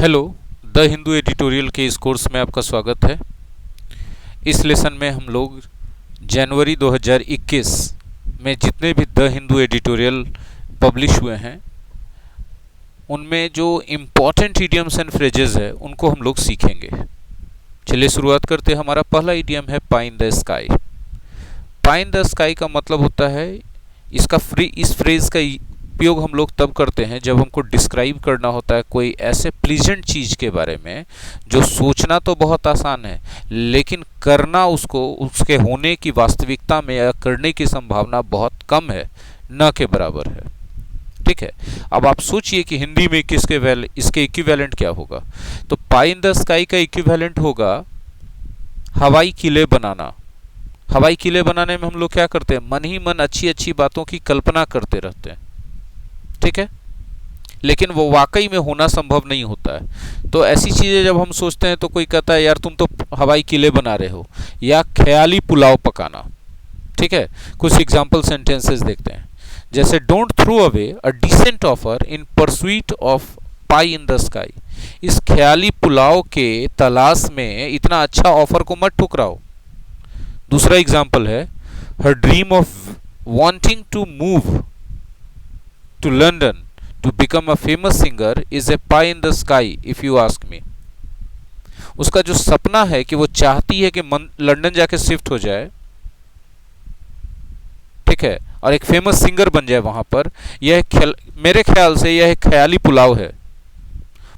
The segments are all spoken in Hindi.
हेलो, द हिंदू एडिटोरियल के इस कोर्स में आपका स्वागत है। इस लेसन में हम लोग जनवरी 2021 में जितने भी द हिंदू एडिटोरियल पब्लिश हुए हैं उनमें जो इम्पॉर्टेंट इडियम्स एंड फ्रेजेस है उनको हम लोग सीखेंगे। चलिए शुरुआत करते हैं। हमारा पहला इडियम है pie in the sky. Pie in the sky का मतलब होता है, इस फ्रेज का उपयोग हम लोग तब करते हैं जब हमको डिस्क्राइब करना होता है कोई ऐसे प्लीजेंट चीज़ के बारे में जो सोचना तो बहुत आसान है लेकिन करना उसके होने की वास्तविकता में या करने की संभावना बहुत कम है, न के बराबर है। ठीक है, अब आप सोचिए कि हिंदी में इसके इक्विवेलेंट क्या होगा। तो पाई इन द स्काई का इक्विवेलेंट होगा हवाई किले बनाना। हवाई किले बनाने में हम लोग क्या करते हैं, मन ही मन अच्छी अच्छी बातों की कल्पना करते रहते हैं। ठीक है, लेकिन वो वाकई में होना संभव नहीं होता है। तो ऐसी चीज़ें जब हम सोचते हैं तो कोई कहता है यार तुम तो हवाई किले बना रहे हो, या ख्याली पुलाव पकाना। ठीक है, कुछ एग्जाम्पल सेंटेंसेस देखते हैं। जैसे don't throw away a decent offer in pursuit of pie in the sky. इस ख्याली पुलाव के तलाश में इतना अच्छा ऑफर को मत ठुकराओ। दूसरा एग्जाम्पल है हर dream of wanting to move to London to become a famous singer is a pie in the sky if you ask me। उसका जो सपना है कि वो चाहती है कि लंदन जाके शिफ्ट हो जाए, ठीक है, और एक फेमस सिंगर बन जाए वहां पर, मेरे ख्याल से यह एक ख्याली पुलाव है।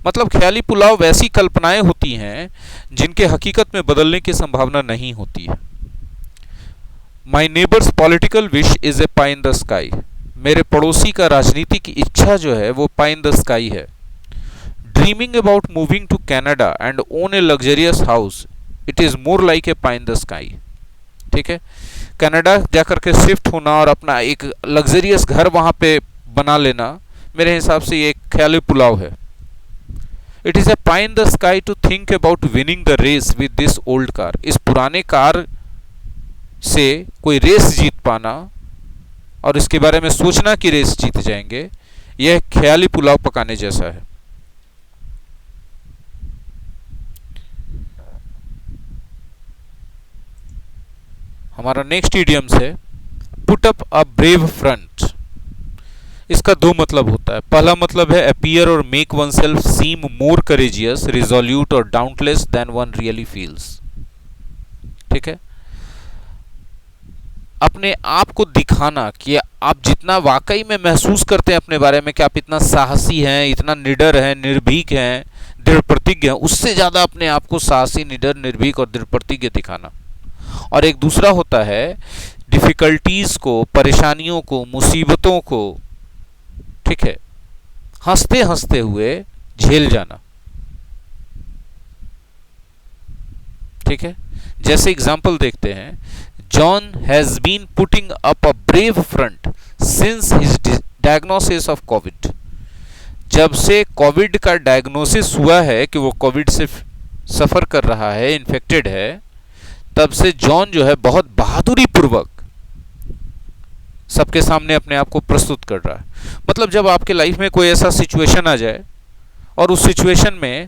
मतलब ख्याली पुलाव वैसी कल्पनाएं होती हैं जिनके हकीकत में बदलने की संभावना नहीं होती है। My neighbor's political wish is a pie in the sky। मेरे पड़ोसी का राजनीतिक इच्छा जो है वो पाई इन द स्काई है। Dreaming about moving to Canada and own a luxurious house, it is more like a pie in the sky. ठीक है, कनाडा जाकर के शिफ्ट होना और अपना एक लग्जरियस घर वहां पे बना लेना मेरे हिसाब से ये एक ख्याली पुलाव है। It is a pie in the sky to think about winning the race with this old car. इस पुराने कार से कोई रेस जीत पाना और इसके बारे में सोचना कि रेस जीत जाएंगे, यह ख्याली पुलाव पकाने जैसा है। हमारा नेक्स्ट इडियम्स है put up a brave front. इसका दो मतलब होता है। पहला मतलब है अपीयर और make one self seem more courageous, resolute और doubtless than one really feels. ठीक है, अपने आप को दिखाना कि आप जितना वाकई में महसूस करते हैं अपने बारे में कि आप इतना साहसी हैं, इतना निडर हैं, निर्भीक हैं, दृढ़ प्रतिज्ञ हैं, उससे ज़्यादा अपने आप को साहसी, निडर, निर्भीक और दृढ़ प्रतिज्ञ दिखाना। और एक दूसरा होता है डिफ़िकल्टीज़ को, परेशानियों को, मुसीबतों को, ठीक है, हंसते हंसते हुए झेल जाना। ठीक है, जैसे एग्जाम्पल देखते हैं, John has been putting up a brave front since his diagnosis of COVID। जब से कोविड का डायग्नोसिस हुआ है कि वो कोविड से सफ़र कर रहा है, इन्फेक्टेड है, तब से जॉन जो है बहुत बहादुरी पूर्वक सबके सामने अपने आप को प्रस्तुत कर रहा है। मतलब जब आपके लाइफ में कोई ऐसा सिचुएशन आ जाए और उस सिचुएशन में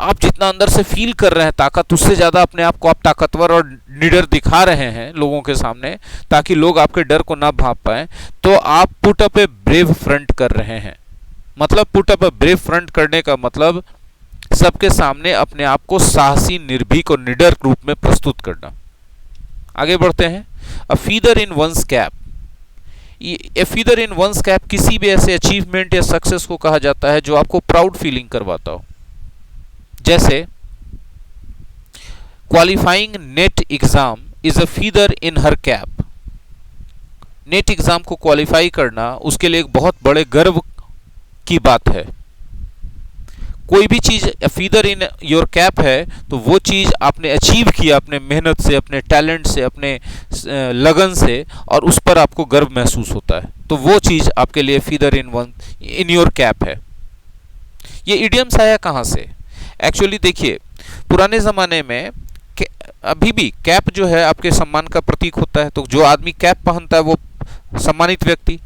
आप जितना अंदर से फील कर रहे हैं ताकत, उससे ज़्यादा अपने आप को आप ताकतवर और निडर दिखा रहे हैं लोगों के सामने ताकि लोग आपके डर को ना भांप पाएं, तो आप put up a brave front कर रहे हैं। मतलब put up a brave front करने का मतलब सबके सामने अपने आप को साहसी, निर्भीक और निडर रूप में प्रस्तुत करना। आगे बढ़ते हैं। अ फीदर इन वंस कैप। ए फीदर इन वंस कैप किसी भी ऐसे अचीवमेंट या सक्सेस को कहा जाता है जो आपको प्राउड फीलिंग करवाता हो। जैसे qualifying net exam is a feather in her cap. Net exam को क्वालिफाई करना उसके लिए एक बहुत बड़े गर्व की बात है। कोई भी चीज फीदर इन योर कैप है तो वो चीज आपने अचीव किया अपने मेहनत से, अपने टैलेंट से, अपने लगन से, और उस पर आपको गर्व महसूस होता है, तो वो चीज आपके लिए फीदर इन योर कैप है। ये इडियम्स आया कहां से? एक्चुअली देखिए, पुराने ज़माने में अभी भी कैप जो है आपके सम्मान का प्रतीक होता है, तो जो आदमी कैप पहनता है वो सम्मानित व्यक्ति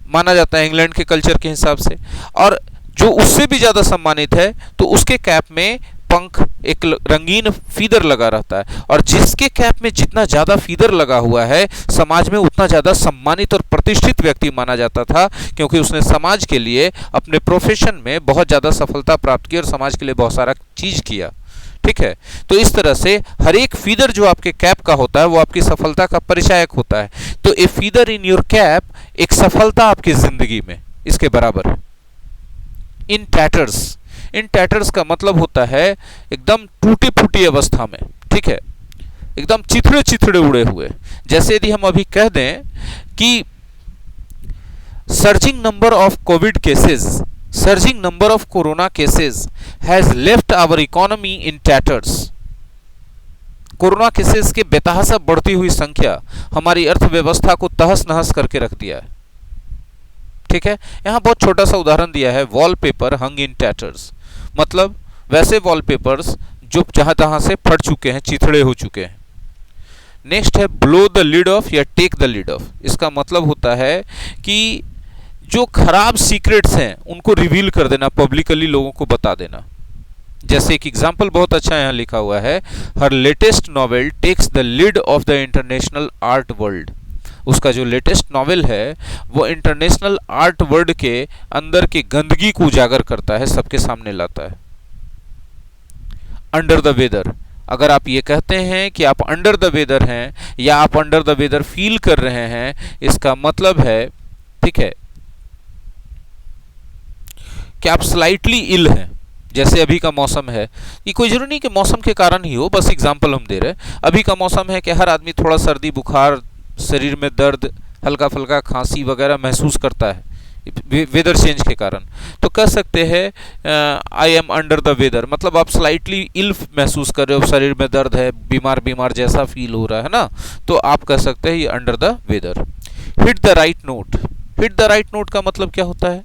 माना जाता है इंग्लैंड के कल्चर के हिसाब से। और जो उससे भी ज्यादा सम्मानित है तो उसके कैप में पंख, एक रंगीन फीदर लगा रहता है, और जिसके कैप में जितना ज्यादा फीदर लगा हुआ है समाज में उतना ज्यादा सम्मानित और प्रतिष्ठित व्यक्ति माना जाता था, क्योंकि उसने समाज के लिए अपने प्रोफेशन में बहुत ज्यादा सफलता प्राप्त की और समाज के लिए बहुत सारा चीज किया। ठीक है, तो इस तरह से हर एक फीदर जो आपके कैप का होता है वो आपकी सफलता का परिचायक होता है। तो ए फीदर इन योर कैप एक सफलता आपकी जिंदगी में, इसके बराबर। इन टैटर्स, इन टैटर्स का मतलब होता है एकदम टूटी फूटी अवस्था में। ठीक है, एकदम चिथड़े चिथड़े उड़े हुए। जैसे यदि हम अभी कह दें कि surging number of covid cases, surging number of corona cases has left our economy in tatters. Corona cases के बेतहाशा बढ़ती हुई संख्या हमारी अर्थव्यवस्था को तहस नहस करके रख दिया है। ठीक है, यहां बहुत छोटा सा उदाहरण दिया है, वॉलपेपर हंग इन टैटर्स, मतलब वैसे वॉलपेपर्स जो जहां तहां से फट चुके हैं, चिथड़े हो चुके हैं। नेक्स्ट है ब्लो द लिड ऑफ या टेक द लिड ऑफ। इसका मतलब होता है कि जो खराब सीक्रेट्स हैं उनको रिवील कर देना, पब्लिकली लोगों को बता देना। जैसे एक एग्जाम्पल बहुत अच्छा यहां लिखा हुआ है, हर latest novel takes the lead of the international art world. उसका जो लेटेस्ट नॉवेल है वो इंटरनेशनल आर्ट वर्ल्ड के अंदर की गंदगी को उजागर करता है, सबके सामने लाता है। अंडर द वेदर, अगर आप ये कहते हैं कि आप अंडर द वेदर हैं या आप अंडर द वेदर फील कर रहे हैं, इसका मतलब है, ठीक है, कि आप स्लाइटली इल हैं। जैसे अभी का मौसम है, ये कोई जरूरी नहीं कि मौसम के कारण ही हो, बस एग्जाम्पल हम दे रहे हैं। अभी का मौसम है कि हर आदमी थोड़ा सर्दी बुखार, शरीर में दर्द, हल्का फुल्का खांसी वगैरह महसूस करता है वेदर चेंज के कारण। तो कह सकते हैं I am under the weather, मतलब आप स्लाइटली इल महसूस कर रहे हो, शरीर में दर्द है, बीमार बीमार जैसा फील हो रहा है ना, तो आप कह सकते हैं ये under the weather. Hit the right note, hit the right note का मतलब क्या होता है,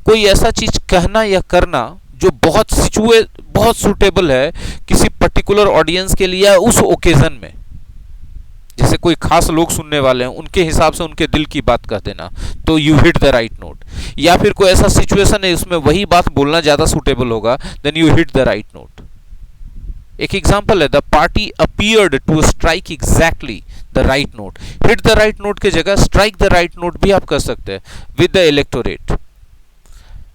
कोई ऐसा चीज कहना या करना जो बहुत सूटेबल है किसी पर्टिकुलर ऑडियंस के लिए उस ओकेजन में। जैसे कोई खास लोग सुनने वाले हैं, उनके हिसाब से उनके दिल की बात कह देना, तो you hit the right note. या फिर कोई ऐसा सिचुएशन है उसमें वही बात बोलना ज्यादा सूटेबल होगा, then you hit the right note. एक एग्जांपल है, the party appeared to strike exactly the right note. Hit the right note की जगह स्ट्राइक द राइट नोट भी आप कर सकते हैं, with the electorate.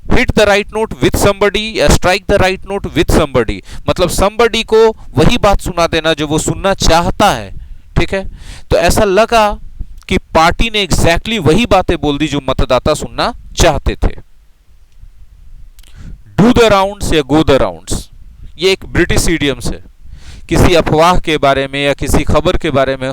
Hit the right note with somebody या strike the right note with somebody, मतलब समबडी को वही बात सुना देना जो वो सुनना चाहता है। ठीक है, तो ऐसा लगा कि पार्टी ने एग्जैक्टली वही बातें बोल दी जो मतदाता सुनना चाहते थे। डू द राउंड्स या गो द राउंड्स, ये एक ब्रिटिश इडियम्स है। किसी अफवाह के बारे में या किसी खबर के बारे में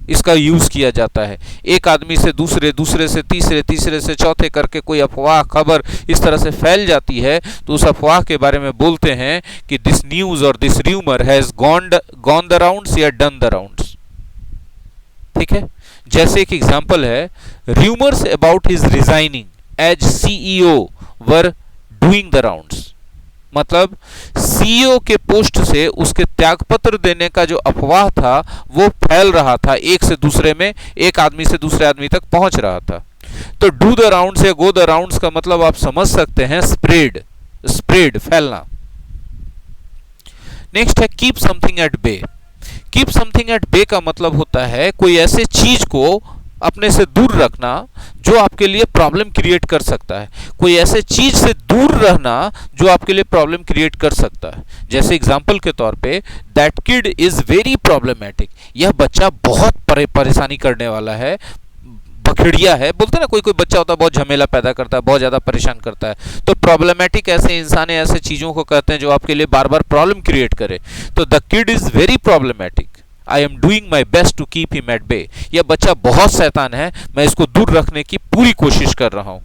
इसका यूज किया जाता है। एक आदमी से दूसरे, दूसरे से तीसरे, तीसरे से चौथे करके कोई अफवाह खबर इस तरह से फैल जाती है, तो उस अफवाह के बारे में बोलते हैं कि दिस न्यूज और this rumour has gone the rounds या डन द राउंड्स। ठीक है, जैसे एक एग्जांपल है, rumours about his resigning as CEO were doing the rounds, मतलब सीईओ के पोस्ट से उसके त्यागपत्र देने का जो अफवाह था वो फैल रहा था, एक से दूसरे में, एक आदमी से दूसरे आदमी तक पहुंच रहा था। तो डू द राउंड्स या गो द राउंड्स का मतलब आप समझ सकते हैं, स्प्रेड, स्प्रेड, फैलना। नेक्स्ट है keep something at bay. Keep something at bay का मतलब होता है कोई ऐसे चीज को अपने से दूर रखना जो आपके लिए प्रॉब्लम क्रिएट कर सकता है, कोई ऐसे चीज से दूर रहना जो आपके लिए प्रॉब्लम क्रिएट कर सकता है। जैसे एग्जांपल के तौर पे, that kid is very problematic, यह बच्चा बहुत परेशानी करने वाला है, बखेड़िया है। बोलते ना, कोई कोई बच्चा होता है बहुत झमेला पैदा करता है, बहुत ज्यादा परेशान करता है, तो प्रॉब्लमैटिक ऐसे इंसान ऐसे चीजों को कहते हैं जो आपके लिए बार बार प्रॉब्लम क्रिएट करे। तो the kid is very problematic, I am doing my best to keep him at bay, यह बच्चा बहुत शैतान है, मैं इसको दूर रखने की पूरी कोशिश कर रहा हूं।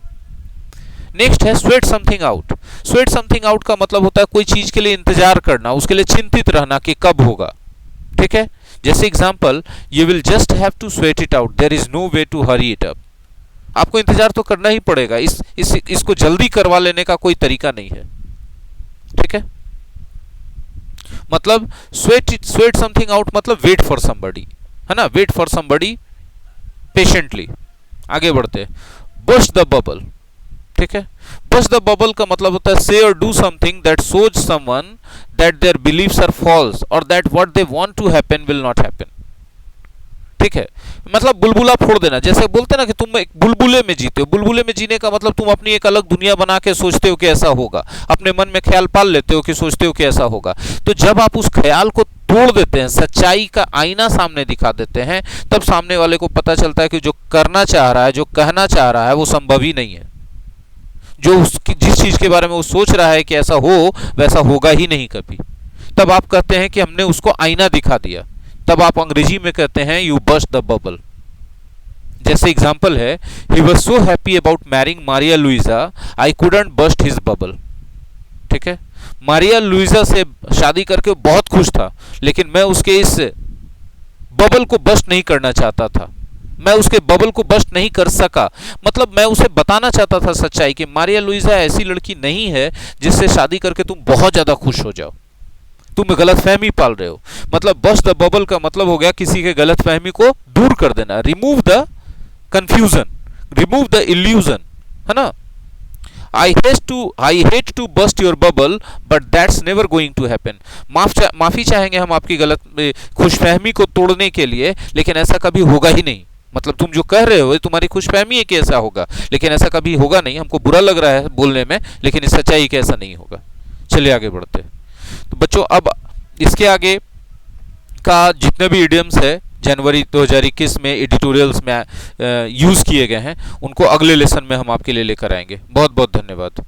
नेक्स्ट है sweat something out. Sweat something out का मतलब होता है कोई चीज के लिए इंतजार करना, उसके लिए चिंतित रहना कि कब होगा। ठीक है, जैसे example, you will just have to sweat it out, there is no way to hurry it up. आपको इंतजार तो करना ही पड़ेगा, इसको जल्दी करवा लेने का कोई तरीका नहीं है। ठीक है, मतलब स्वेट समथिंग आउट मतलब वेट फॉर समबडी, है ना, वेट फॉर समबडी पेशेंटली। आगे बढ़ते, बस्ट द बबल। ठीक है। बस्ट द बबल का मतलब होता है से और do something that shows someone that their beliefs are false और that what they want to happen will not happen. ठीक है, मतलब बुलबुला फोड़ देना। जैसे बोलते ना कि तुम एक बुलबुले में जीते हो। बुलबुले में जीने का मतलब तुम अपनी एक अलग दुनिया बना के सोचते हो कि ऐसा होगा, अपने मन में ख्याल पाल लेते हो कि सोचते हो कि ऐसा होगा। तो जब आप उस ख्याल को तोड़ देते हैं, सच्चाई का आईना सामने दिखा देते हैं, तब सामने वाले को पता चलता है कि जो करना चाह रहा है, जो कहना चाह रहा है, वो संभव ही नहीं है। जो उसकी जिस चीज के बारे में वो सोच रहा है कि ऐसा हो, वैसा होगा ही नहीं कभी। तब आप कहते हैं कि हमने उसको आईना दिखा दिया। तब आप अंग्रेजी में कहते हैं यू बस्ट द बबल। जैसे एग्जांपल है, he was so happy about marrying Maria Luisa I couldn't burst his bubble. ठीक है, मारिया लुइजा से शादी करके बहुत खुश था, लेकिन मैं उसके इस बबल को बस्ट नहीं करना चाहता था। मैं उसके बबल को बस्ट नहीं कर सका। मतलब मैं उसे बताना चाहता था सच्चाई कि मारिया लुइजा ऐसी लड़की नहीं है जिससे शादी करके तुम बहुत ज्यादा खुश हो जाओ। तुम गलतफहमी पाल रहे हो। मतलब बस्ट द बबल का मतलब हो गया किसी के गलतफहमी को दूर कर देना, remove the confusion, remove the illusion, है ना। I hate to burst your bubble but that's never going to happen. माफी चाहेंगे हम आपकी गलत खुशफहमी को तोड़ने के लिए, लेकिन ऐसा कभी होगा ही नहीं। मतलब तुम जो कह रहे हो तुम्हारी खुशफहमी है कि ऐसा होगा, लेकिन ऐसा कभी होगा नहीं। हमको बुरा लग रहा है बोलने में, लेकिन इस सच्चाई कि ऐसा नहीं होगा। चलिए आगे बढ़ते हैं। तो बच्चों, अब इसके आगे का जितने भी इडियम्स है जनवरी 2021 में एडिटोरियल्स में यूज़ किए गए हैं, उनको अगले लेसन में हम आपके लिए लेकर आएंगे। बहुत बहुत धन्यवाद।